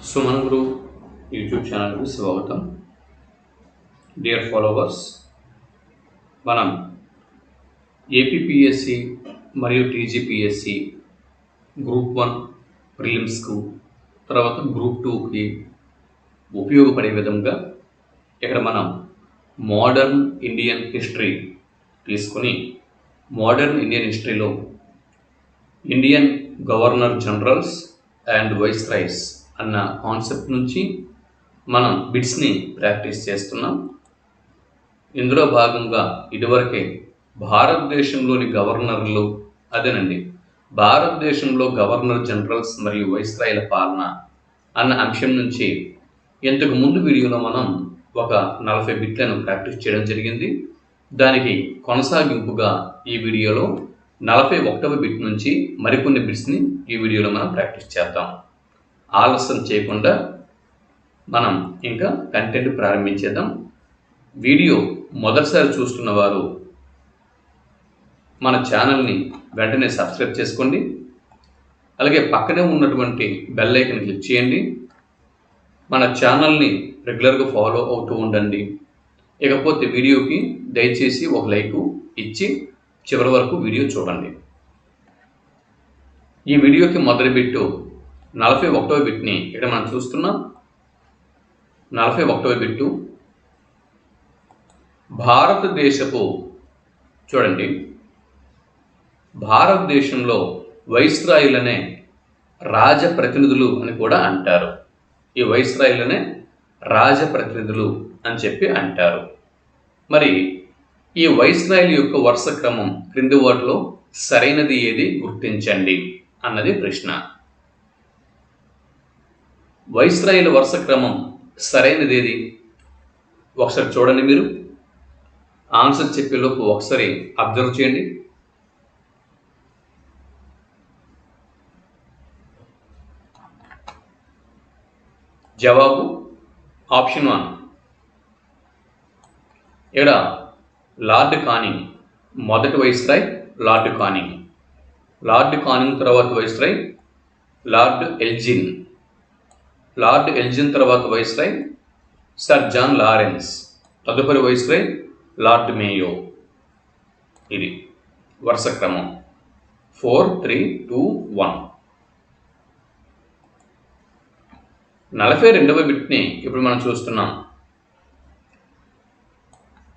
సుమన్ గురు YouTube ఛానల్కి స్వాగతం. Dear followers, మనం ఏపీపీఎస్సి మరియు టీజీపీఎస్సి గ్రూప్ 1 ప్రిలిమ్స్కు తర్వాత గ్రూప్ 2కి ఉపయోగపడే విధంగా ఇక్కడ మనం మోడర్న్ ఇండియన్ హిస్టరీ తీసుకొని మోడర్న్ ఇండియన్ హిస్టరీలో Indian governor generals and viceroy's అన్న కాన్సెప్ట్ నుంచి మనం బిట్స్ని ప్రాక్టీస్ చేస్తున్నాం. ఇందులో భాగంగా ఇదివరకే భారతదేశంలోని గవర్నర్లు భారతదేశంలో గవర్నర్ జనరల్స్ మరియు వైస్రాయ్ల పాలన అన్న అంశం నుంచి ఇంతకు ముందు వీడియోలో మనం ఒక 40 బిట్లను ప్రాక్టీస్ చేయడం జరిగింది. దానికి కొనసాగింపుగా ఈ వీడియోలో 41వ బిట్ నుంచి మరికొన్ని బిట్స్ని ఈ వీడియోలో మనం ప్రాక్టీస్ చేద్దాం. ఆలస్యం చేయకుండా మనం ఇంకా కంటెంట్ ప్రారంభించేద్దాం. వీడియో మొదటిసారి చూస్తున్న వారు మన ఛానల్ని వెంటనే సబ్స్క్రైబ్ చేసుకోండి. అలాగే పక్కనే ఉన్నటువంటి బెల్ ఐకాన్ క్లిక్ చేయండి. మన ఛానల్ని రెగ్యులర్గా ఫాలో అవుతూ ఉండండి. ఇకపోతే వీడియోకి దయచేసి ఒక లైక్ ఇచ్చి చివరి వరకు వీడియో చూడండి. ఈ వీడియోకి మొదటి బిట్టు 41వ బిట్ని ఇక్కడ మనం చూస్తున్నాం. 41వ బిట్టు భారతదేశపు చూడండి, భారతదేశంలో వైస్రాయ్లనే రాజప్రతినిధులు అని కూడా అంటారు. ఈ వైస్రాయ్లనే రాజప్రతినిధులు అని చెప్పి అంటారు. మరి ఈ వైస్రాయ్ల యొక్క వరుస క్రమం క్రింది వాటిలో సరైనది ఏది గుర్తించండి అన్నది ప్రశ్న. వైస్రాయ్ల వరుస క్రమం సరైనది ఏది? ఒకసారి చూడండి. మీరు ఆన్సర్ చెప్పేలోపు ఒకసారి అబ్జర్వ్ చేయండి. జవాబు ఆప్షన్ 1. ఇక్కడ లార్డ్ కానింగ్ మొదటి viceroy Lord Canning. Lord Canning తర్వాత viceroy Lord Elgin. Lord Elgin తర్వాత వైస్రాయ్ సర్ జాన్ లారెన్స్. తదుపరి వైస్రాయ్ లార్డ్ మేయో. ఇది వరుస క్రమం. 4, 3, 2, 1. 42వ బిట్ని ఇప్పుడు మనం చూస్తున్నాం.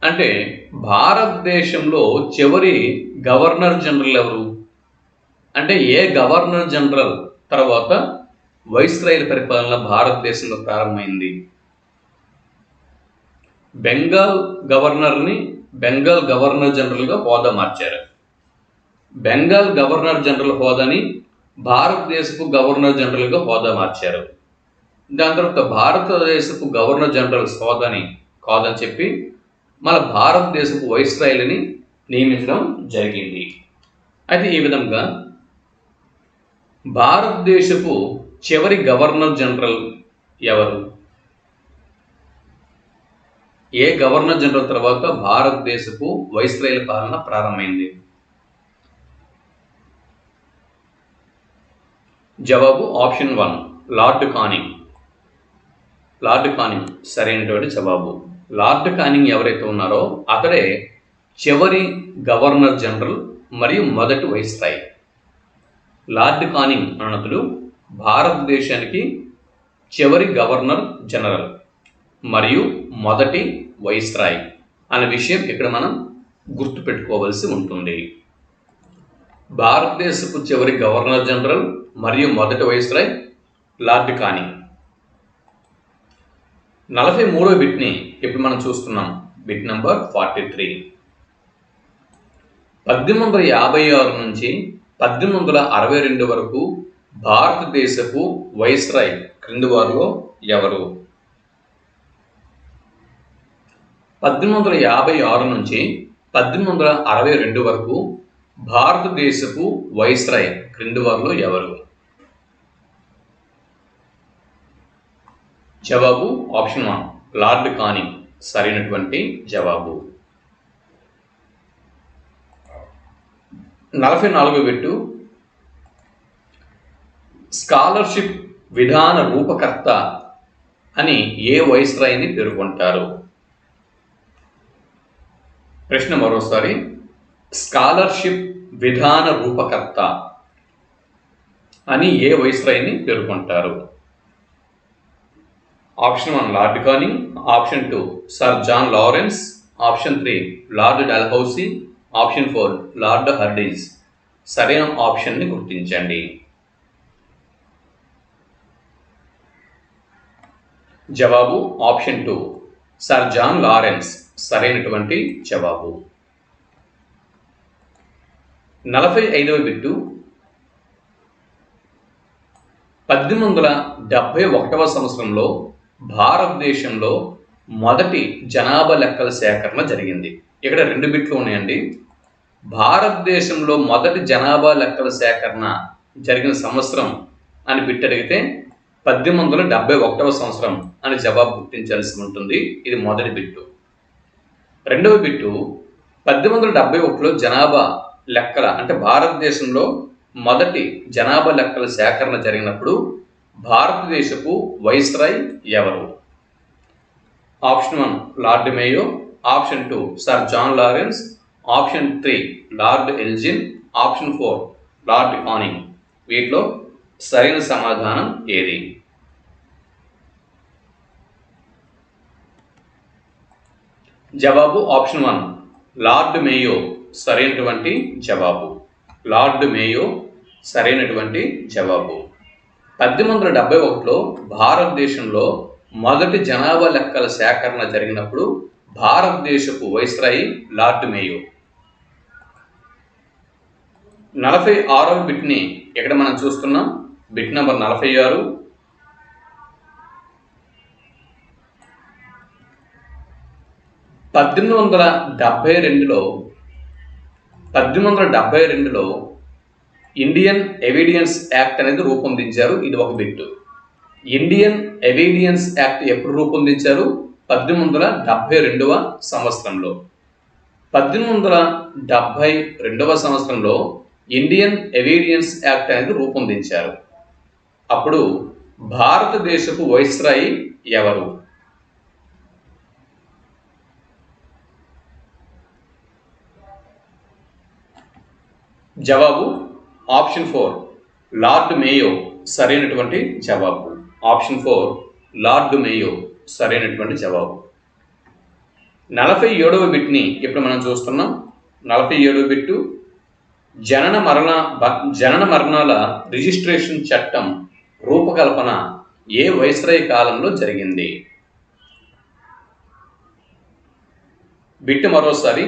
అంటే భారతదేశంలో చివరి గవర్నర్ జనరల్ ఎవరు? అంటే ఏ గవర్నర్ జనరల్ తర్వాత వైస్రాయ్ల పరిపాలన భారతదేశంలో ప్రారంభమైంది? బెంగాల్ గవర్నర్ని బెంగాల్ గవర్నర్ జనరల్గా హోదా మార్చారు. బెంగాల్ గవర్నర్ జనరల్ హోదాని భారతదేశపు గవర్నర్ జనరల్గా హోదా మార్చారు. దాని తర్వాత భారతదేశపు గవర్నర్ జనరల్స్ హోదాని కాదని చెప్పి మన భారతదేశపు వైస్రాయ్లని నియమించడం జరిగింది. అయితే ఈ విధంగా భారతదేశపు చివరి గవర్నర్ జనరల్ ఎవరు? ఏ గవర్నర్ జనరల్ తర్వాత భారతదేశపు వైస్రాయ్ల పాలన ప్రారంభమైంది? జవాబు option 1 Lord Canning. Lord Canning సరైనటువంటి జవాబు. లార్డ్ కానింగ్ ఎవరైతే ఉన్నారో అతడే చివరి గవర్నర్ జనరల్ మరియు మొదటి వైస్రాయ్. లార్డ్ కానింగ్ అన్నతుడు భారతదేశానికి చివరి గవర్నర్ జనరల్ మరియు మొదటి వైస్రాయ్ అనే విషయం ఇక్కడ మనం గుర్తుపెట్టుకోవాల్సి ఉంటుంది. భారతదేశపు చివరి గవర్నర్ జనరల్ మరియు మొదటి వైస్రాయ్ లార్డ్ కానింగ్. 43వ బిట్ని ఇప్పుడు మనం చూస్తున్నాం. Bit number 43. 1856 నుంచి 1862 వరకు భారతదేశపు వైస్రాయ్ క్రింది వారిలో ఎవరు? 1856 నుంచి 1862 వరకు భారతదేశపు వైస్రాయ్ క్రింది వారిలో ఎవరు? జవాబు ఆప్షన్ 1 లార్డ్ కానింగ్ సరైనటువంటి జవాబు. 44వ బిట్టు స్కాలర్షిప్ విధాన రూపకర్త అని ఏ వైస్రాయ్ని పేర్కొంటారు? ప్రశ్న మరోసారి, స్కాలర్షిప్ విధాన రూపకర్త అని ఏ వైస్రాయ్ని పేర్కొంటారు? Option 1 Lord Canning, option 2 sir John Lawrence, option 3 Lord Dalhousie, option 4 Lord Hardinge. సరైన ఆప్షన్ని గుర్తించండి. జవాబు ఆప్షన్ 2 సర్ జాన్ లారెన్స్ సరైనటువంటి జవాబు. 45వ బిట్టు, 1871వ సంవత్సరంలో భారతదేశంలో మొదటి జనాభా లెక్కల సేకరణ జరిగింది. ఇక్కడ 2 బిట్లు ఉన్నాయండి. భారతదేశంలో మొదటి జనాభా లెక్కల సేకరణ జరిగిన సంవత్సరం అని బిట్ అడిగితే 1871వ సంవత్సరం అని జవాబు గుర్తించాల్సి ఉంటుంది. ఇది మొదటి బిట్టు. రెండవ బిట్టు, 1871లో జనాభా లెక్కల అంటే భారతదేశంలో మొదటి జనాభా లెక్కల సేకరణ జరిగినప్పుడు భారతదేశపు వైస్రాయ్ ఎవరు? Option 1 lord Mayo, option 2 sir John Lawrence, option 3 lord Elgin, option 4 lord Canning. వీటిలో సరైన సమాధానం ఏది? జవాబు ఆప్షన్ 1 లార్డ్ మేయో సరైనటువంటి జవాబు. లార్డ్ మేయో సరైనటువంటి జవాబు. 1871లో భారతదేశంలో మొదటి జనాభా లెక్కల సేకరణ జరిగినప్పుడు భారతదేశపు వైస్రాయ్ లార్డ్ మేయో. 46వ బిట్ని ఇక్కడ మనం చూస్తున్నాం. Bit number 46. 1872లో ఇండియన్ ఎవిడెన్స్ యాక్ట్ అనేది రూపొందించారు. ఇది ఒక బిట్. ఇండియన్ ఎవిడెన్స్ యాక్ట్ ఎప్పుడు రూపొందించారు? 1872వ సంవత్సరంలో. 1872వ సంవత్సరంలో ఇండియన్ ఎవిడెన్స్ యాక్ట్ అనేది రూపొందించారు. అప్పుడు భారతదేశపు వైస్రాయ్ ఎవరు? జవాబు ఆప్షన్ 4 లార్డ్ మేయో సరైనటువంటి జవాబు. ఆప్షన్ 4 లార్డ్ మేయో సరైనటువంటి జవాబు. 47వ బిట్ని ఇప్పుడు మనం చూస్తున్నాం. 47వ బిట్టు, జనన మరణాల రిజిస్ట్రేషన్ చట్టం రూపకల్పన ఏ వైస్రాయ్ కాలంలో జరిగింది? బిట్టు మరోసారి,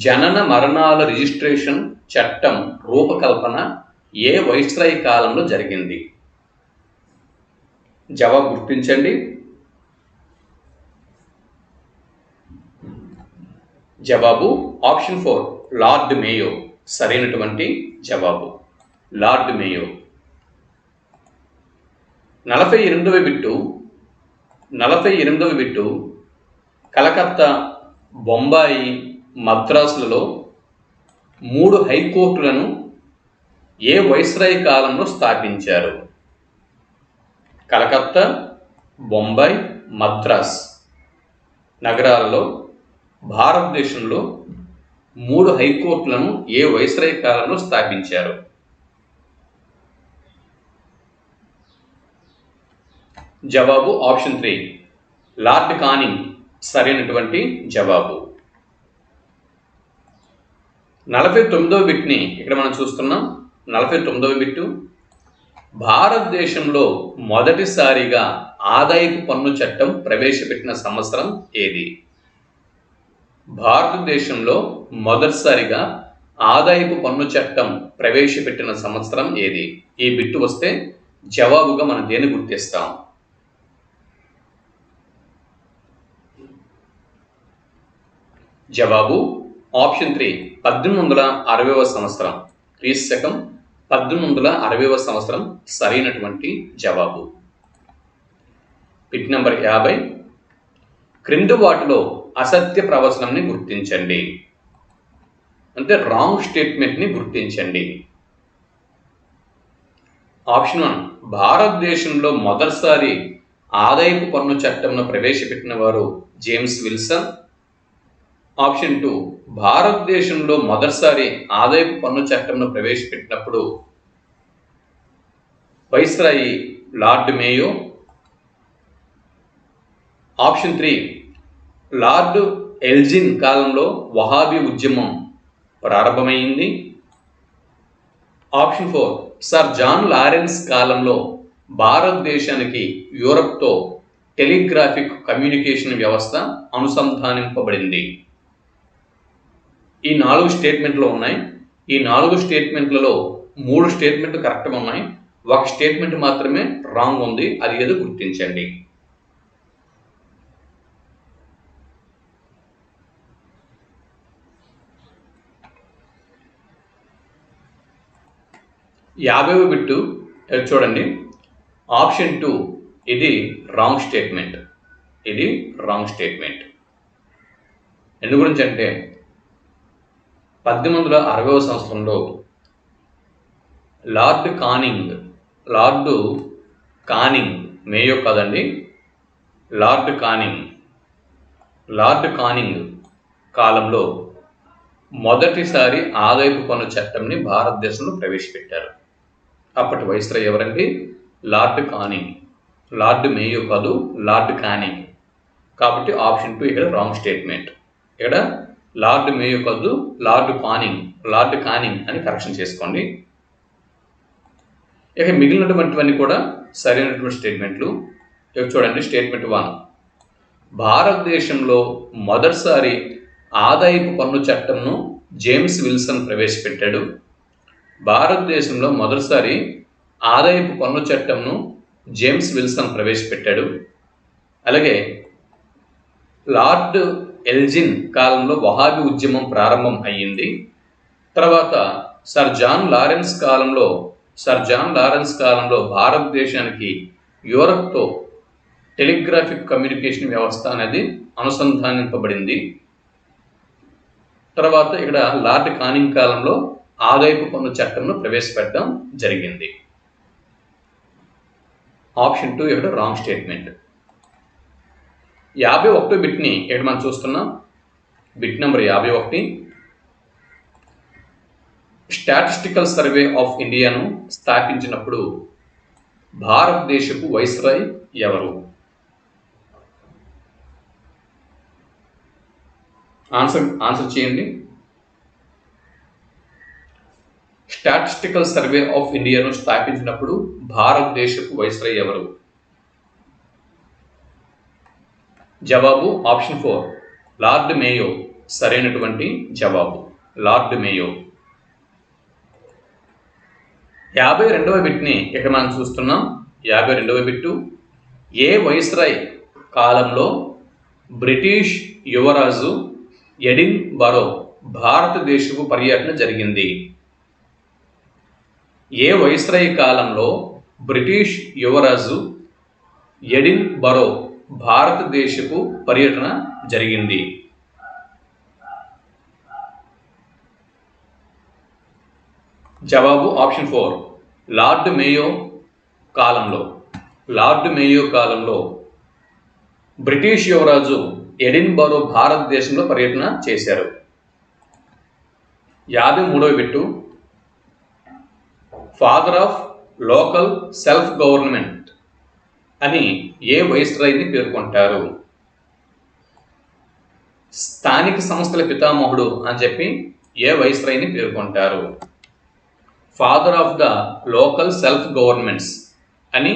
జనన మరణాల రిజిస్ట్రేషన్ చట్టం రూపకల్పన ఏ వైస్రాయ్ కాలంలో జరిగింది? జవాబు గుర్తించండి. జవాబు ఆప్షన్ 4 లార్డ్ మేయో సరైనటువంటి జవాబు. Lord Mayo. 48వ బిట్టు, కలకత్తా, బొంబాయి, మద్రాసులలో 3 హైకోర్టులను ఏ వైస్రాయ్ కాలంలో స్థాపించారు? కలకత్తా, బొంబాయి, మద్రాస్ నగరాలలో భారతదేశంలో 3 హైకోర్టులను ఏ వైస్రాయ్ కాలంలో స్థాపించారు? జవాబు ఆప్షన్ 3 లార్డ్ కానింగ్ సరైనటువంటి జవాబు. 49వ బిట్ని ఇక్కడ మనం చూస్తున్నాం. 49వ బిట్టు, భారతదేశంలో మొదటిసారిగా ఆదాయపు పన్ను చట్టం ప్రవేశపెట్టిన సంవత్సరం ఏది? భారతదేశంలో మొదటిసారిగా ఆదాయపు పన్ను చట్టం ప్రవేశపెట్టిన సంవత్సరం ఏది? ఈ బిట్టు వస్తే జవాబుగా మనం దేన్ని గుర్తిస్తాం? జవాబు ఆప్షన్ 3 1860వ సంవత్సరం. క్రీస్తు శకం 1860వ సంవత్సరం సరైనటువంటి జవాబు. బిట్ నంబర్ 50, క్రింది వాటిలో అసత్య ప్రవచనంని గుర్తించండి. అంటే రాంగ్ స్టేట్మెంట్ని గుర్తించండి. ఆప్షన్ 1 భారతదేశంలో మొదటిసారి ఆదాయపు పన్ను చట్టంను ప్రవేశపెట్టిన వారు జేమ్స్ విల్సన్. ఆప్షన్ 2 భారతదేశంలో మొదటిసారి ఆదాయపు పన్ను చట్టంను ప్రవేశపెట్టినప్పుడు viceroy Lord Mayo. Option 3 lord Elgin కాలంలో వహాబీ ఉద్యమం ప్రారంభమైంది. ఆప్షన్ 4 సర్ జాన్ లారెన్స్ కాలంలో భారతదేశానికి యూరప్తో టెలిగ్రాఫిక్ కమ్యూనికేషన్ వ్యవస్థ అనుసంధానింపబడింది. ఈ 4 స్టేట్మెంట్లు ఉన్నాయి. ఈ 4 స్టేట్మెంట్లలో 3 స్టేట్మెంట్లు కరెక్ట్గా ఉన్నాయి, ఒక స్టేట్మెంట్ మాత్రమే రాంగ్ ఉంది. అది ఏదో గుర్తించండి. యాభైవ బిట్టు చూడండి. ఆప్షన్ 2 ఇది రాంగ్ స్టేట్మెంట్. ఇది రాంగ్ స్టేట్మెంట్. ఎందు గురించి అంటే 1860వ సంవత్సరంలో లార్డ్ కానింగ్ మేయో కాదండి, లార్డ్ కానింగ్ కాలంలో మొదటిసారి ఆదాయపు పన్ను చట్టంని భారతదేశంలో ప్రవేశపెట్టారు. అప్పటి వైస్రాయ్ ఎవరండి? Lord Canning. లార్డ్ మేయో కాదు, లార్డ్ కానింగ్. కాబట్టి ఆప్షన్ 2 ఇక్కడ రాంగ్ స్టేట్మెంట్. ఇక్కడ లార్డ్ మేయో కాదు, లార్డ్ కానింగ్ అని కరెక్షన్ చేసుకోండి. ఇక మిగిలినటువంటివన్నీ కూడా సరైనటువంటి స్టేట్మెంట్లు. ఇక చూడండి, స్టేట్మెంట్ 1 భారతదేశంలో మొదటిసారి ఆదాయపు పన్ను చట్టంను జేమ్స్ విల్సన్ ప్రవేశపెట్టాడు. భారతదేశంలో మొదటిసారి ఆదాయపు పన్ను చట్టంను జేమ్స్ విల్సన్ ప్రవేశపెట్టాడు. అలాగే లార్డ్ ఎల్జిన్ కాలంలో వహాబీ ఉద్యమం ప్రారంభం అయ్యింది. తర్వాత సర్ జాన్ లారెన్స్ కాలంలో భారతదేశానికి యూరప్తో టెలిగ్రాఫిక్ కమ్యూనికేషన్ వ్యవస్థ అనేది అనుసంధానింపబడింది. తర్వాత ఇక్కడ లార్డ్ కానింగ్ కాలంలో ఆదాయపు పన్ను చట్టంను ప్రవేశపెట్టడం జరిగింది. ఆప్షన్ 2 ఇక్కడ రాంగ్ స్టేట్మెంట్. 51వ బిట్ని ఇక్కడ మనం చూస్తున్నాం. Bit number 51. Statistical survey of ఇండియాను స్థాపించినప్పుడు భారతదేశపు వైస్రాయ్ ఎవరు? ఆన్సర్ చేయండి. స్టాటిస్టికల్ సర్వే ఆఫ్ ఇండియాను స్థాపించినప్పుడు భారతదేశపు వైస్రాయ్ ఎవరు? జవాబు ఆప్షన్ 4 లార్డ్ మేయో. సరైనటువంటి జవాబు లార్డ్ మేయో. 52వ బిట్ని ఇక్కడ మనం చూస్తున్నాం. 52వ బిట్టు. ఏ వైస్రాయ్ కాలంలో బ్రిటిష్ యువరాజు ఎడిన్ బరో భారతదేశపు పర్యటన జరిగింది? ఏ వైస్రాయ్ కాలంలో బ్రిటిష్ యువరాజు ఎడిన్ బరో భారతదేశపు పర్యటన జరిగింది? జవాబు ఆప్షన్ 4 లార్డ్ మేయో కాలంలో బ్రిటిష్ యువరాజు ఎడిన్ బరో భారతదేశంలో పర్యటన చేశారు. 53వ bit. Father of local self government అని ఏ వైస్రాయ్ని పేర్కొంటారు? స్థానిక సంస్థల పితామహుడు అని చెప్పి ఏ వైస్రాయ్ని పేర్కొంటారు? Father of the local self governments అని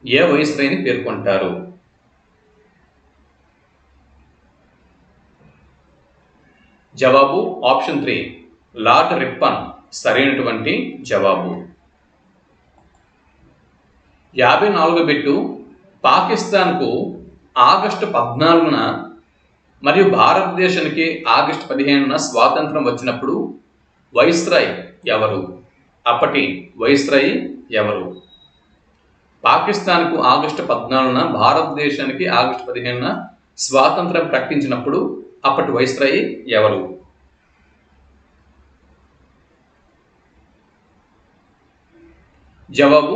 ఏ వైస్రాయ్ని పేర్కొంటారు? జవాబు ఆప్షన్ 3 లార్డ్ రిప్పన్. సరైనటువంటి జవాబు. 54వ బిట్టు. పాకిస్తాన్కు ఆగస్టు 14న మరియు భారతదేశానికి ఆగస్టు 15న స్వాతంత్రం వచ్చినప్పుడు వైస్రాయ్ ఎవరు? అప్పటి వైస్రాయ్ ఎవరు? పాకిస్తాన్కు ఆగస్టు 14న, భారతదేశానికి ఆగస్టు 15న స్వాతంత్రం ప్రకటించినప్పుడు అప్పటి వైస్రాయ్ ఎవరు? జవాబు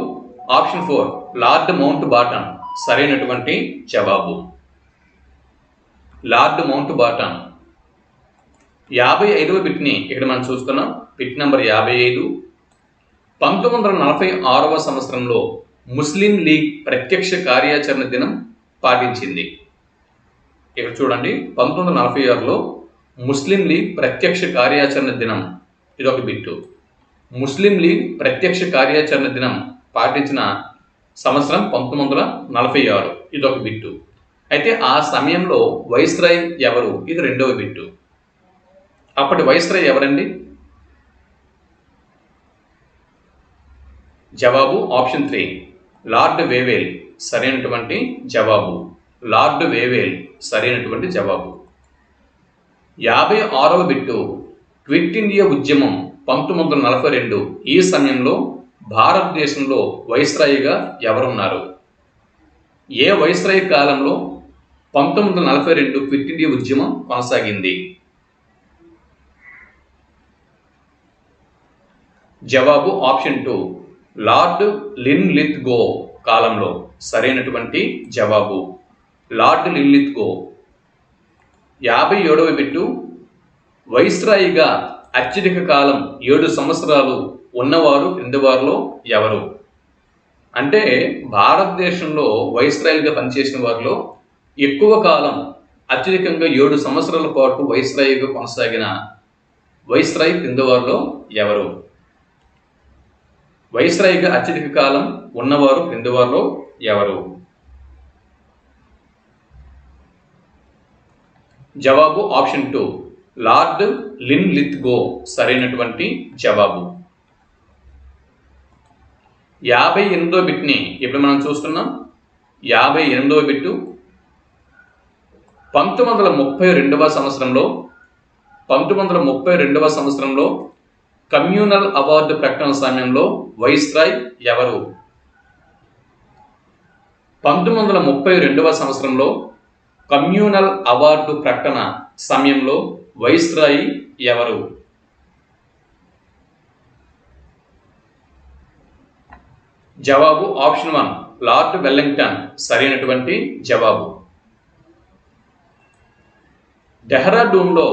ఆప్షన్ 4 లార్డ్ మౌంట్ బాటన్ సరైనటువంటి జవాబు. Lord mount బాటన్. 55వ బిట్ని ఇక్కడ మనం చూస్తున్నాం. Bit number 55. 1946వ సంవత్సరంలో ముస్లిం లీగ్ ప్రత్యక్ష కార్యాచరణ దినం పాటించింది. ఇక్కడ చూడండి, 1946లో ముస్లిం లీగ్ ప్రత్యక్ష కార్యాచరణ దినం, ఇదొక బిట్టు. ముస్లిం లీగ్ ప్రత్యక్ష కార్యాచరణ దినం పాటించిన సంవత్సరం 1946, ఇదొక బిట్టు. అయితే ఆ సమయంలో వైస్రాయ్ ఎవరు, ఇది రెండవ బిట్టు. అప్పటి వైస్రాయ్ ఎవరండి? జవాబు ఆప్షన్ 3 లార్డ్ వేవేల్ సరైనటువంటి జవాబు. లార్డ్ వేవేల్ సరైనటువంటి జవాబు. 56వ బిట్టు. క్విట్ ఇండియా ఉద్యమం 1942, ఈ సమయంలో భారతదేశంలో వైస్రాయిగా ఎవరున్నారు? ఏ వైస్రాయ్ కాలంలో 1942 క్విట్ ఇండియా ఉద్యమం కొనసాగింది? జవాబు ఆప్షన్ 2 లార్డ్ లిన్లిత్గో కాలంలో సరైనటువంటి జవాబు. Lord Linlithgow. 57వ బిట్టు. వైస్రాయిగా అత్యధిక కాలం 7 సంవత్సరాలు ఉన్నవారు క్రింది వారిలో ఎవరు? అంటే భారతదేశంలో వైస్రాయిగా పనిచేసిన వారిలో ఎక్కువ కాలం, అత్యధికంగా 7 సంవత్సరాల పాటు వైస్రాయిగా కొనసాగిన వైస్రాయ్ క్రింది వారిలో ఎవరు? వైస్రాయిగా అత్యధిక కాలం ఉన్నవారు క్రింది వారిలో ఎవరు? జవాబు ఆప్షన్ 2 లార్డ్ లిన్లిత్గో సరైనటువంటి జవాబు. 58వ బిట్ని ఇప్పుడు మనం చూస్తున్నాం. 58వ బిట్టు. 1932వ సంవత్సరంలో కమ్యూనల్ అవార్డు ప్రకటన సమయంలో వైస్రాయ్ ఎవరు? 1932వ సంవత్సరంలో కమ్యూనల్ అవార్డు ప్రకటన సమయంలో వైస్రాయ్ ఎవరు? జవాబు ఆప్షన్ 1 లార్డ్ వెల్లింగ్టన్ సరైనటువంటి జవాబు. డెహ్రాడూన్లో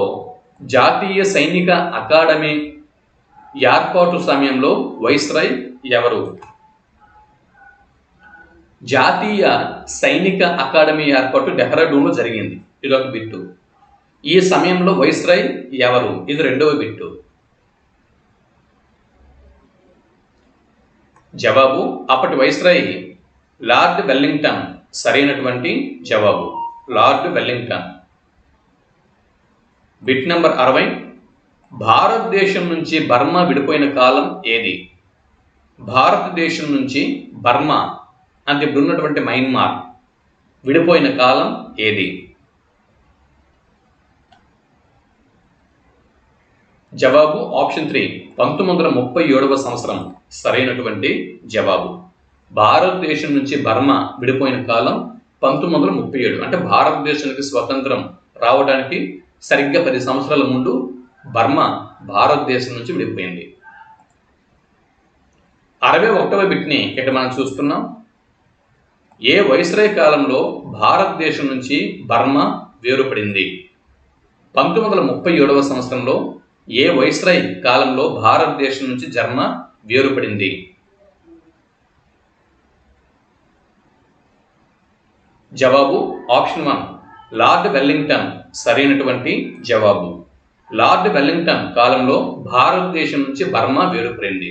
జాతీయ సైనిక అకాడమీ ఏర్పాటు సమయంలో వైస్రాయ్ ఎవరు? జాతీయ సైనిక అకాడమీ ఏర్పాటు డెహ్రాడూన్లో జరిగింది, ఇదొక బిట్టు. ఈ సమయంలో వైస్రాయ్ ఎవరు? ఇది రెండవ బిట్టు. జవాబు అప్పటి వైస్రాయ్ లార్డ్ వెల్లింగ్టన్ సరైనటువంటి జవాబు. Lord Wellington. Bit number 60. భారతదేశం నుంచి బర్మా విడిపోయిన కాలం ఏది? భారతదేశం నుంచి బర్మా అంటే ఇప్పుడున్నటువంటి మయన్మార్ విడిపోయిన కాలం ఏది? జవాబు ఆప్షన్ 3 1937వ సంవత్సరం సరైనటువంటి జవాబు. భారతదేశం నుంచి బర్మా విడిపోయిన కాలం 1937, అంటే భారతదేశానికి స్వతంత్రం రావడానికి సరిగ్గా 10 సంవత్సరాల ముందు బర్మా భారతదేశం నుంచి విడిపోయింది. 61వ బిట్ని ఇక్కడ మనం చూస్తున్నాం. ఏ వైస్రాయ్ కాలంలో భారతదేశం నుంచి బర్మా వేరుపడింది? 1937వ సంవత్సరంలో ఏ వైస్రాయ్ కాలంలో భారతదేశం నుంచి బర్మా వేరుపడింది? జవాబు ఆప్షన్ 1 లార్డ్ వెల్లింగ్టన్ సరైనటువంటి జవాబు. లార్డ్ వెల్లింగ్టన్ కాలంలో భారతదేశం నుంచి బర్మా వేరుపడింది.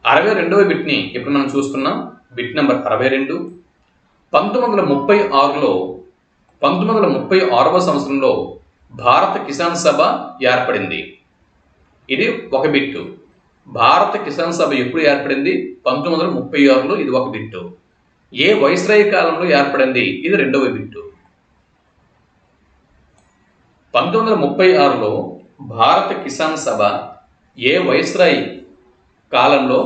62వ బిట్ని ఇప్పుడు మనం చూస్తున్నాం. Bit number 62. 1936వ సంవత్సరంలో భారత కిసాన్ సభ ఏర్పడింది. ఇది ఒక బిట్టు. భారత కిసాన్ సభ ఎప్పుడు ఏర్పడింది? 1936లో, ఇది ఒక బిట్టు. ఏ వైస్రాయ్ కాలంలో ఏర్పడింది? ఇది రెండవ బిట్టు. 1936లో భారత కిసాన్ సభ ఏ వైస్రాయ్ కాలంలో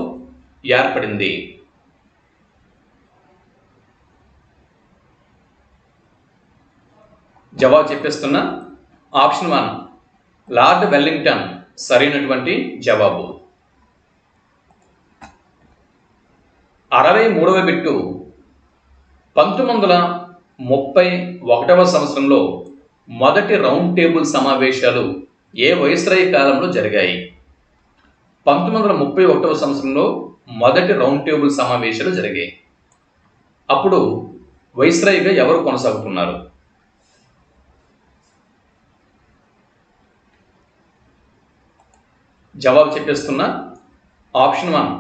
ఏర్పడింది? జవాబు చెప్పేస్తున్నా. ఆప్షన్ 1 లార్డ్ వెల్లింగ్టన్ సరైనటువంటి జవాబు. 63వ బిట్టు 1931వ సంవత్సరంలో మొదటి రౌండ్ టేబుల్ సమావేశాలు ఏ వైస్రాయ్ కాలంలో జరిగాయి? 1931వ సంవత్సరంలో మొదటి రౌండ్ టేబుల్ సమావేశాలు జరిగాయి. అప్పుడు వైస్రాయ్గా ఎవరు కొనసాగుతున్నారు? జవాబు చెప్పేస్తున్నా. ఆప్షన్ 1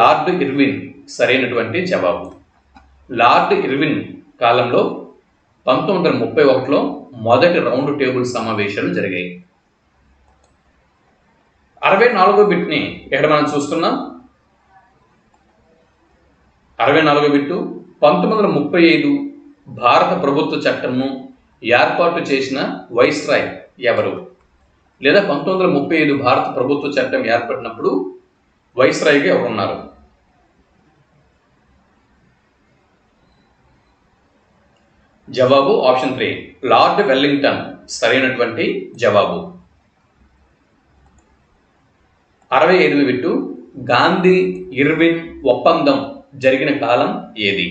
లార్డ్ ఇర్విన్ సరైనటువంటి జవాబు. లార్డ్ ఇర్విన్ కాలంలో 1931లో మొదటి రౌండ్ టేబుల్ సమావేశాలు జరిగాయి. 64వ బిట్ని ఇక్కడ మనం చూస్తున్నాం. 64వ బిట్టు 1935 భారత ప్రభుత్వ చట్టంను ఏర్పాటు చేసిన వైస్రాయ్ ఎవరు? లేదా 1935 భారత ప్రభుత్వ చట్టం ఏర్పడినప్పుడు వైస్రాయ్గా ఎవరున్నారు? జవాబు ఆప్షన్ 3 లార్డ్ వెల్లింగ్టన్ సరైనటువంటి జవాబు. 65వ బిట్టు గాంధీ ఇర్విన్ ఒప్పందం జరిగిన కాలం ఏది?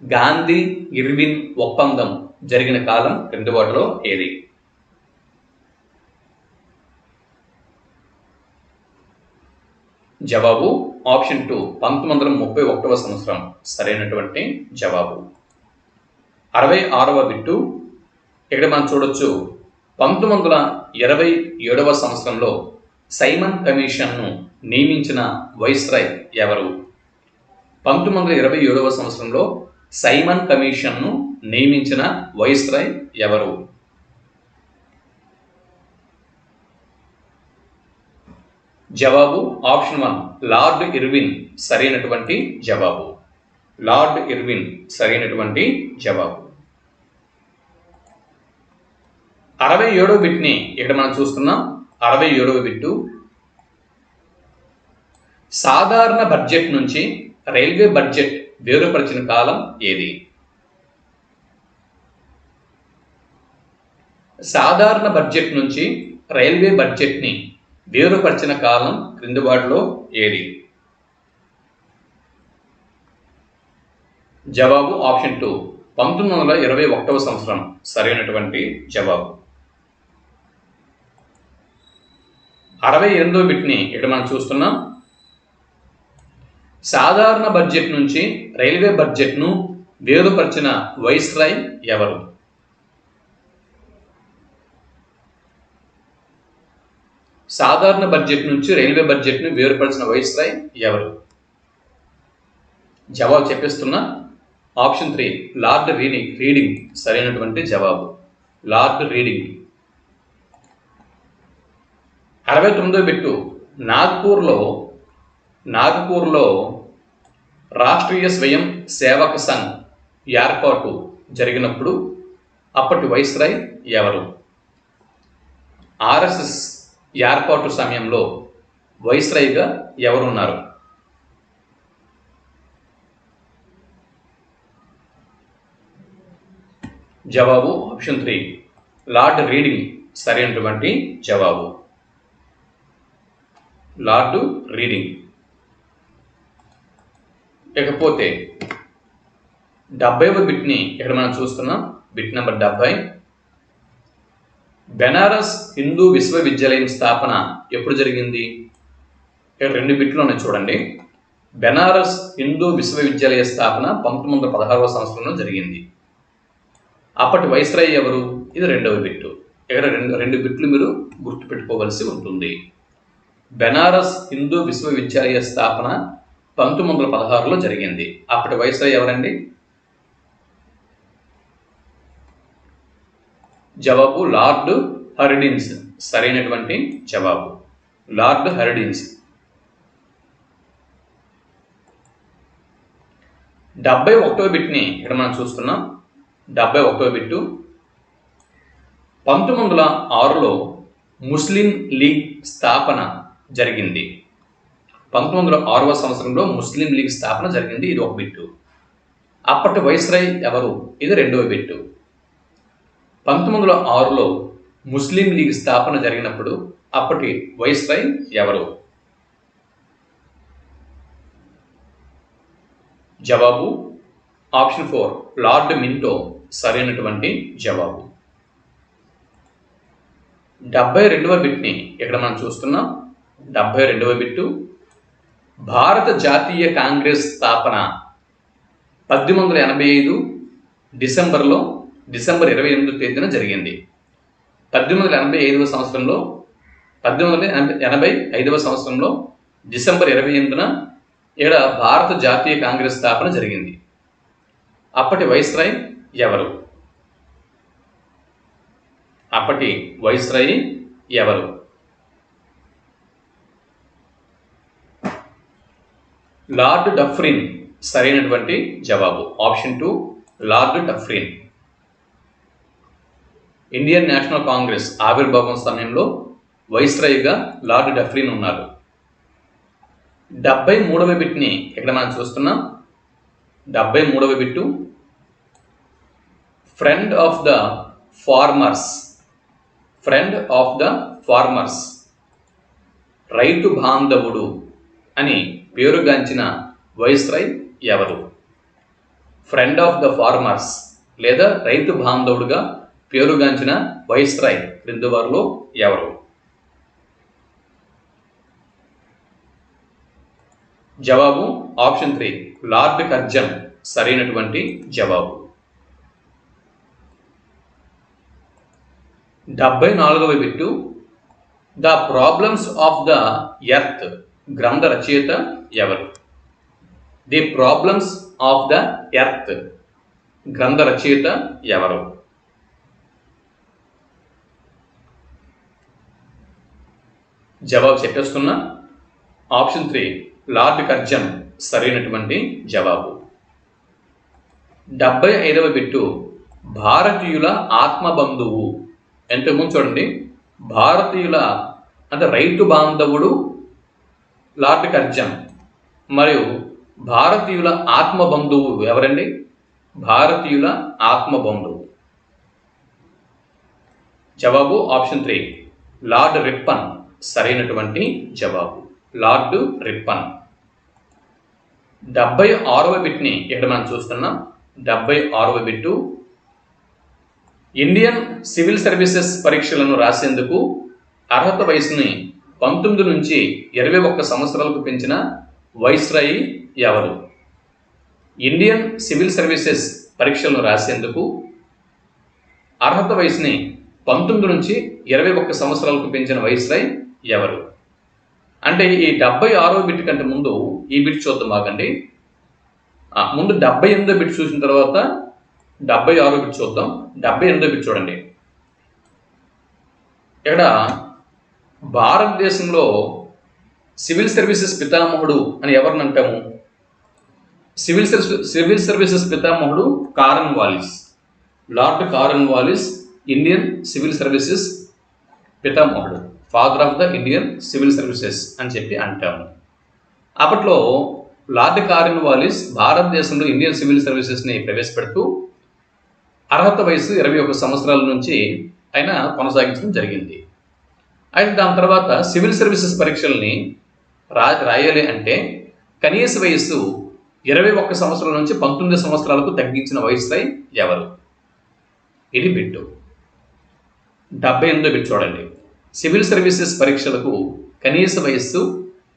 గాంధీ ఇర్విన్ ఒప్పందం జరిగిన కాలం క్రింది వాటిలో ఏది? జవాబు ఆప్షన్ 2 1931వ సంవత్సరం సరైనటువంటి జవాబు. 66వ బిట్టు ఇక్కడ మనం చూడొచ్చు. 1927వ సంవత్సరంలో సైమన్ కమిషన్ను నియమించిన వైస్రాయ్ ఎవరు? 1927వ సంవత్సరంలో సైమన్ కమిషన్ను నియమించిన వైస్రాయ్ ఎవరు? జవాబు ఆప్షన్ 1 లార్డ్ ఇర్విన్ సరైనటువంటి జవాబు. లార్డ్ ఇర్విన్ సరైనటువంటి జవాబు. 67వ బిట్ని ఇక్కడ మనం చూస్తున్నాం. 67వ బిట్టు సాధారణ బడ్జెట్ నుంచి రైల్వే బడ్జెట్ వేరుపరిచిన కాలం ఏది? సాధారణ బడ్జెట్ నుంచి రైల్వే బడ్జెట్ని వేరుపరిచిన కాలం క్రింది వాటిలో ఏది? జవాబు ఆప్షన్ 2 1921వ సంవత్సరం సరైనటువంటి జవాబు. 68వ బిట్ని ఇక్కడ మనం చూస్తున్నాం. సాధారణ బడ్జెట్ నుంచి రైల్వే బడ్జెట్ను వేరుపరిచిన వైస్రాయ్ ఎవరు? సాధారణ బడ్జెట్ నుంచి రైల్వే బడ్జెట్ను వేరుపరిచిన వైస్రాయ్ ఎవరు? జవాబు చెప్పిస్తున్నా. ఆప్షన్ 3 లార్డ్ రీడింగ్ సరైనటువంటి జవాబు. Lord Reading. 69వ బిట్టు నాగపూర్లో రాష్ట్రీయ స్వయం సేవక సంఘ్ ఏర్పాటు జరిగినప్పుడు అప్పటి వైస్రాయ్ ఎవరు? ఆర్ఎస్ఎస్ ఏర్పాటు సమయంలో వైస్రాయ్గా ఎవరున్నారు? జవాబు ఆప్షన్ 3 లార్డ్ రీడింగ్ సరైనటువంటి జవాబు. Lord reading. ఇకపోతే 70వ బిట్ని ఇక్కడ మనం చూస్తున్నాం. బిట్ నెంబర్ 70 బెనారస్ హిందూ విశ్వవిద్యాలయం స్థాపన ఎప్పుడు జరిగింది? ఇక్కడ 2 బిట్లు ఉన్నాయి చూడండి. బెనారస్ హిందూ విశ్వవిద్యాలయ స్థాపన 1916వ సంవత్సరంలో జరిగింది. అప్పటి వైస్రాయ్ ఎవరు? ఇది 2వ బిట్టు. ఇక్కడ రెండు బిట్లు మీరు గుర్తుపెట్టుకోవలసి ఉంటుంది. బెనారస్ హిందూ విశ్వవిద్యాలయ స్థాపన 1916లో జరిగింది. అప్పటి వైస్రాయ్ ఎవరండి? జవాబు లార్డ్ హర్డిన్స్ సరైనటువంటి జవాబు. లార్డ్ హర్డిన్స్. 71వ బిట్ని ఇక్కడ మనం చూస్తున్నాం. 71వ బిట్టు 1906లో ముస్లిం లీగ్ స్థాపన జరిగింది. 1906వ సంవత్సరంలో ముస్లిం లీగ్ స్థాపన జరిగింది. ఇది ఒక బిట్టు. అప్పటి వైస్రాయ్ ఎవరు? ఇది 2వ బిట్టు. 1906లో ముస్లిం లీగ్ స్థాపన జరిగినప్పుడు అప్పటి వైస్రాయ్ ఎవరు? జవాబు ఆప్షన్ 4 లార్డ్ మింటో సరైనటువంటి జవాబు. 72వ బిట్ని ఇక్కడ మనం చూస్తున్నాం. 72వ బిట్టు, భారత జాతీయ కాంగ్రెస్ స్థాపన 1885 డిసెంబర్ 28వ తేదీన జరిగింది. 1885వ సంవత్సరంలో 1885వ సంవత్సరంలో డిసెంబర్ 28న ఇక్కడ భారత జాతీయ కాంగ్రెస్ స్థాపన జరిగింది. అప్పటి వైస్రాయ్ ఎవరు? లార్డ్ డఫ్రిన్ సరైనటువంటి జవాబు. Option 2 lord Dufferin. Indian national Congress ఆవిర్భావం సమయంలో వైస్రాయ్గా లార్డ్ డఫ్రిన్ ఉన్నారు. 73వ బిట్ని ఇక్కడ మనం చూస్తున్నాం. 73వ bit, friend of the farmers రైతు బాంధవుడు అని పేరుగాంచిన వైస్రాయ్ ఎవరు? ఫ్రెండ్ ఆఫ్ ద ఫార్మర్స్ లేదా రైతు బాంధవుడుగా పేరుగాంచిన వైస్రాయ్ క్రింది వారిలో ఎవరు? జవాబు ఆప్షన్ 3 లార్డ్ కర్జన్ సరైనటువంటి జవాబు. 74వ bit, the problems of the earth గ్రంథ రచయిత ఎవరు? The problems of the earth గ్రంథ రచయిత ఎవరు? జవాబు చెప్పేస్తున్నా. ఆప్షన్ 3 లార్డ్ కర్జన్ సరైనటువంటి జవాబు. 75వ బిట్టు, భారతీయుల ఆత్మబంధువు. ఎంతకుముందు చూడండి, భారతీయుల అంటే రైతు బాంధవుడు లార్డ్ కర్జన్, మరియు భారతీయుల ఆత్మబంధువు ఎవరండి? భారతీయుల ఆత్మబంధువు. జవాబు ఆప్షన్ 3 లార్డ్ రిప్పన్ సరైనటువంటి జవాబు. Lord Ripon. 76వ బిట్ని ఇక్కడ మనం చూస్తున్నాం. 76వ బిట్టు, ఇండియన్ సివిల్ సర్వీసెస్ పరీక్షలను రాసేందుకు అర్హత వయసుని 19 నుంచి 21 సంవత్సరాలకు పెంచిన వైస్రాయ్ ఎవరు? ఇండియన్ సివిల్ సర్వీసెస్ పరీక్షలను రాసేందుకు అర్హత వయసుని 19 నుంచి 21 సంవత్సరాలకు పెంచిన వైస్రాయ్ ఎవరు? అంటే ఈ 76వ బిట్ కంటే ముందు ఈ బిట్ చూద్దాం బాగండి. ముందు 78వ బిట్ చూసిన తర్వాత 76వ బిట్ చూద్దాం. 78వ బిట్ చూడండి. ఇక్కడ భారతదేశంలో సివిల్ సర్వీసెస్ పితామహుడు అని ఎవరిని అంటాము? సివిల్ సర్వీసెస్ పితామహుడు Cornwallis. Lord Cornwallis Indian civil services పితామహుడు, father of the Indian civil services అని చెప్పి అంటాము. అప్పట్లో లార్డ్ కారన్ వాలిస్ భారతదేశంలో ఇండియన్ సివిల్ సర్వీసెస్ని ప్రవేశపెడుతూ అర్హత వయసు 21 సంవత్సరాల నుంచి ఆయన కొనసాగించడం జరిగింది. అయితే దాని తర్వాత సివిల్ సర్వీసెస్ పరీక్షల్ని రాయాలి అంటే కనీస వయస్సు 21 సంవత్సరాల నుంచి 19 సంవత్సరాలకు తగ్గించిన వైస్రాయ్ ఎవరు? ఇది బిట్టు. 78వ బిట్ చూడండి. సివిల్ సర్వీసెస్ పరీక్షలకు కనీస వయస్సు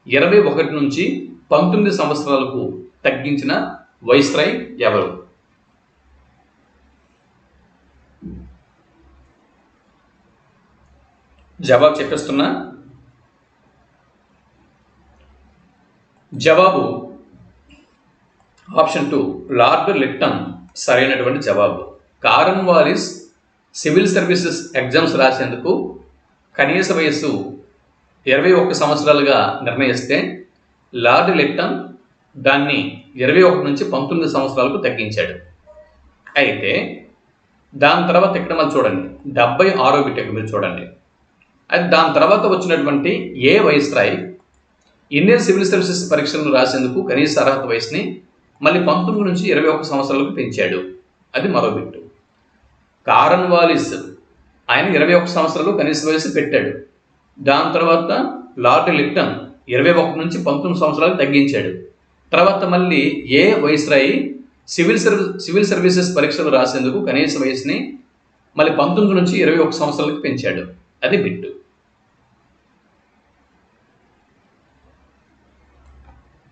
21 నుంచి 19 సంవత్సరాలకు తగ్గించిన వైస్రాయ్ ఎవరు? జవాబు చెప్పేస్తున్నా. జవాబు ఆప్షన్ 2 లార్డ్ లిట్టన్ సరైనటువంటి జవాబు. కారన్ వాలిస్ సివిల్ సర్వీసెస్ ఎగ్జామ్స్ రాసేందుకు కనీస వయస్సు 21 సంవత్సరాలుగా నిర్ణయిస్తే లార్డ్ లిట్టన్ దాన్ని 21 నుంచి 19 సంవత్సరాలకు తగ్గించాడు. అయితే దాని తర్వాత ఇక్కడ మనం చూడండి 76వ బిట్ మీరు చూడండి. అయితే దాని తర్వాత వచ్చినటువంటి ఏ వైస్రాయ్ ఇండియన్ సివిల్ సర్వీసెస్ పరీక్షలను రాసేందుకు కనీస అర్హత వయసుని మళ్ళీ 19 నుంచి 21 సంవత్సరాలకు పెంచాడు. అది మరో బిట్టు. కారన్ వాలిస్ ఆయన 21 సంవత్సరాలు కనీస వయసు పెట్టాడు. దాని తర్వాత లార్డ్ లిట్టన్ 21 నుంచి 19 సంవత్సరాలు తగ్గించాడు. తర్వాత మళ్ళీ ఏ వైస్రాయి సివిల్ సర్వీసెస్ పరీక్షలు రాసేందుకు కనీస వయసుని మళ్ళీ 19 నుంచి 21 సంవత్సరాలకు పెంచాడు? అది బిట్టు.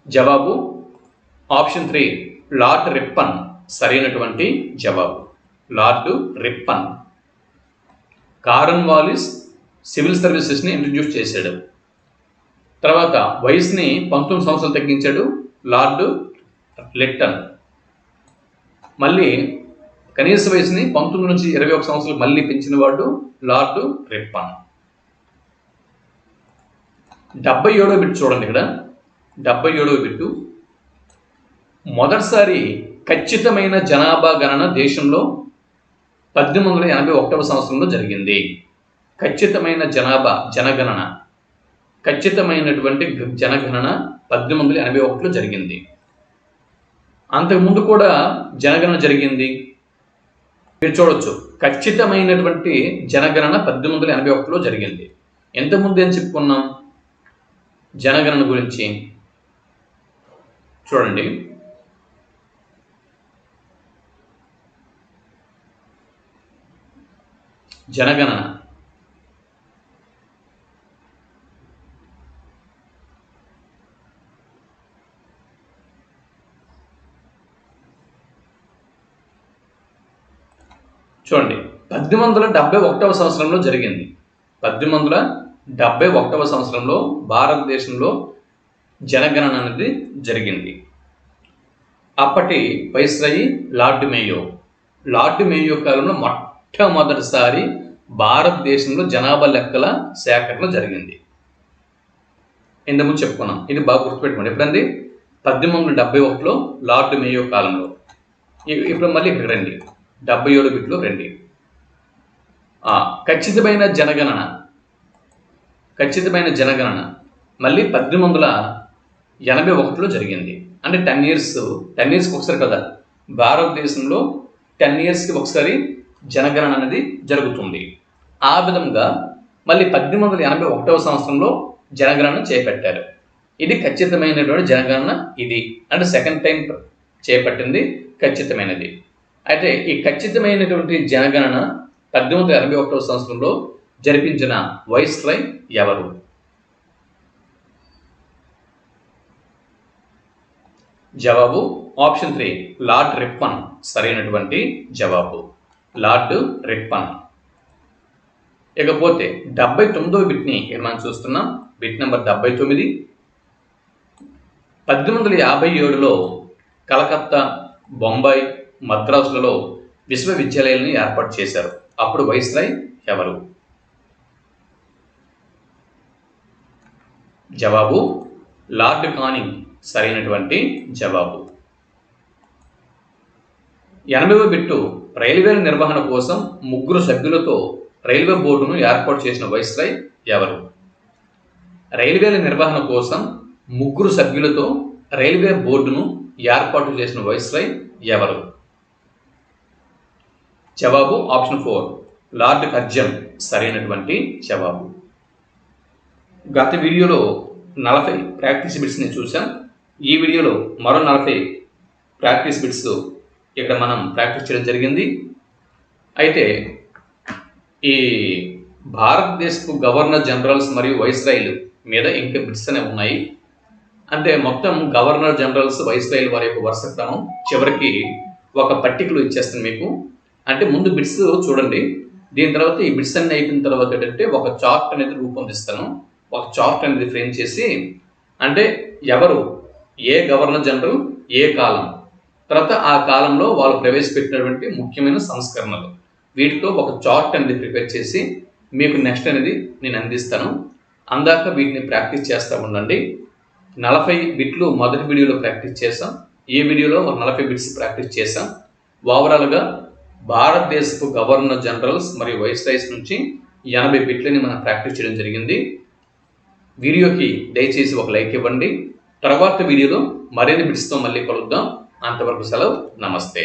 జవాబు ఆప్షన్ 3 లార్డ్ రిప్పన్ సరైనటువంటి జవాబు. Lord Ripon. కార్న్వాలిస్ సివిల్ సర్వీసెస్ని ఇంట్రడ్యూస్ చేశాడు. తర్వాత వయసుని 19 సంవత్సరాలు తగ్గించాడు లార్డ్ లిట్టన్. మళ్ళీ కనీస వయసుని 19 నుంచి 21 సంవత్సరాలు మళ్ళీ పెంచిన వాడు లార్డ్ రిప్పన్. 77వ బిట్ చూడండి. ఇక్కడ 77వ బిట్టు. మొదటిసారి ఖచ్చితమైన జనాభా గణన దేశంలో 1881వ సంవత్సరంలో జరిగింది. ఖచ్చితమైన జనగణన, ఖచ్చితమైనటువంటి జనగణన 1881లో జరిగింది. అంతకుముందు కూడా జనగణన జరిగింది. మీరు చూడొచ్చు, ఖచ్చితమైనటువంటి జనగణన 1881లో జరిగింది. ఎంతకుముందు ఏం చెప్పుకున్నాం జనగణన గురించి? చూడండి, జనగణన చూడండి 1871వ సంవత్సరంలో జరిగింది. 1871వ సంవత్సరంలో భారతదేశంలో జనగణన అనేది జరిగింది. అప్పటి viceroy Lord Mayo. Lord Mayo కాలంలో మొట్టమొదటిసారి భారతదేశంలో జనాభా లెక్కల సేకరణ జరిగింది. ఇంతకుముందు చెప్పుకున్నాం, ఇది బాగా గుర్తుపెట్టుకోండి. ఎప్పుడండి? 1871లో లార్డ్ మేయో కాలంలో. ఇప్పుడు మళ్ళీ ఇక్కడ రండి, 77 బిట్లో రండి. ఖచ్చితమైన జనగణన మళ్ళీ 1881లో జరిగింది. అంటే 10 ఇయర్స్కి ఒకసారి కదా భారతదేశంలో 10 ఇయర్స్కి ఒకసారి జనగణన అనేది జరుగుతుంది. ఆ విధంగా మళ్ళీ 1881వ సంవత్సరంలో జనగణన చేపట్టారు. ఇది ఖచ్చితమైనటువంటి జనగణన. ఇది అంటే సెకండ్ టైం చేపట్టింది ఖచ్చితమైనది. అయితే ఈ ఖచ్చితమైనటువంటి జనగణన 1881వ సంవత్సరంలో జరిపించిన వైస్రాయ్ ఎవరు? జవాబు ఆప్షన్ 3 లార్డ్ రిప్పన్ సరైనటువంటి జవాబు. Lord Ripon. ఇకపోతే 79వ బిట్ని ఇక్కడ మనం చూస్తున్నాం. Bit number 79. 1857లో కలకత్తా, బొంబాయి, మద్రాసులలో విశ్వవిద్యాలయాలను ఏర్పాటు చేశారు. అప్పుడు వైస్రాయ్ ఎవరు? జవాబు లార్డ్ కానింగ్ సరైనటువంటి జవాబు. 80వ బిట్టు. రైల్వేల నిర్వహణ కోసం 3 సభ్యులతో రైల్వే బోర్డును ఏర్పాటు చేసిన వైస్రాయ్ ఎవరు? రైల్వేల నిర్వహణ కోసం 3 సభ్యులతో రైల్వే బోర్డును ఏర్పాటు చేసిన వైస్రాయ్ ఎవరు? జవాబు ఆప్షన్ 4 లార్డ్ కర్జన్ సరైనటువంటి జవాబు. గత వీడియోలో 40 ప్రాక్టీస్ బిట్స్ని చూసాం. ఈ వీడియోలో మరో 40 ప్రాక్టీస్ బిట్స్ ఇక్కడ మనం ప్రాక్టీస్ చేయడం జరిగింది. అయితే ఈ భారతదేశపు గవర్నర్ జనరల్స్ మరియు వైస్రాయ్లు మీద ఇంకా బిట్స్ అనేవి ఉన్నాయి. అంటే మొత్తం గవర్నర్ జనరల్స్, వైస్రాయ్లు వారి యొక్క వరుస క్రమం చివరికి ఒక పట్టికలో ఇచ్చేస్తాను మీకు. అంటే ముందు బిట్స్ చూడండి, దీని తర్వాత ఈ బిట్స్ అన్ని అయిపోయిన తర్వాత ఏంటంటే ఒక చార్ట్ అనేది రూపొందిస్తాను. ఒక చార్ట్ అనేది ఫ్రేమ్ చేసి, అంటే ఎవరు, ఏ గవర్నర్ జనరల్, ఏ కాలం, తర్వాత ఆ కాలంలో వాళ్ళు ప్రవేశపెట్టినటువంటి ముఖ్యమైన సంస్కరణలు, వీటితో ఒక చార్ట్ అనేది ప్రిపేర్ చేసి మీకు నెక్స్ట్ అనేది నేను అందిస్తాను. అందాక వీటిని ప్రాక్టీస్ చేస్తూ ఉండండి. 40 బిట్లు మొదటి వీడియోలో ప్రాక్టీస్ చేసాం. ఈ వీడియోలో 40 బిట్స్ ప్రాక్టీస్ చేసాం. ఓవరాల్గా భారతదేశపు గవర్నర్ జనరల్స్ మరియు వైస్రాయ్స్ నుంచి 80 బిట్లని మనం ప్రాక్టీస్ చేయడం జరిగింది. వీడియోకి దయచేసి ఒక లైక్ ఇవ్వండి. తర్వాత వీడియోలో మరిన్ని బిట్స్తో మళ్ళీ కలుద్దాం. అంతవరకు సెలవు. నమస్తే.